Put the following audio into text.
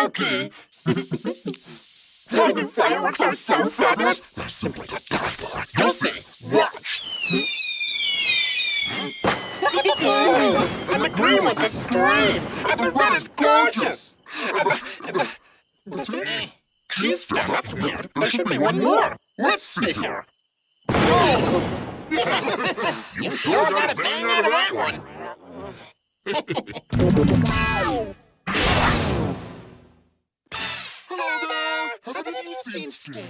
spooky. The new fireworks are so fabulous, they're simply to die for. You'll see. Watch. And the green one's a scream, and the red is gorgeous. Geez, Stan, that's weird. There should be one more. Let's see here. You sure got a bang out of that one. Hello there. Have you seen Stan?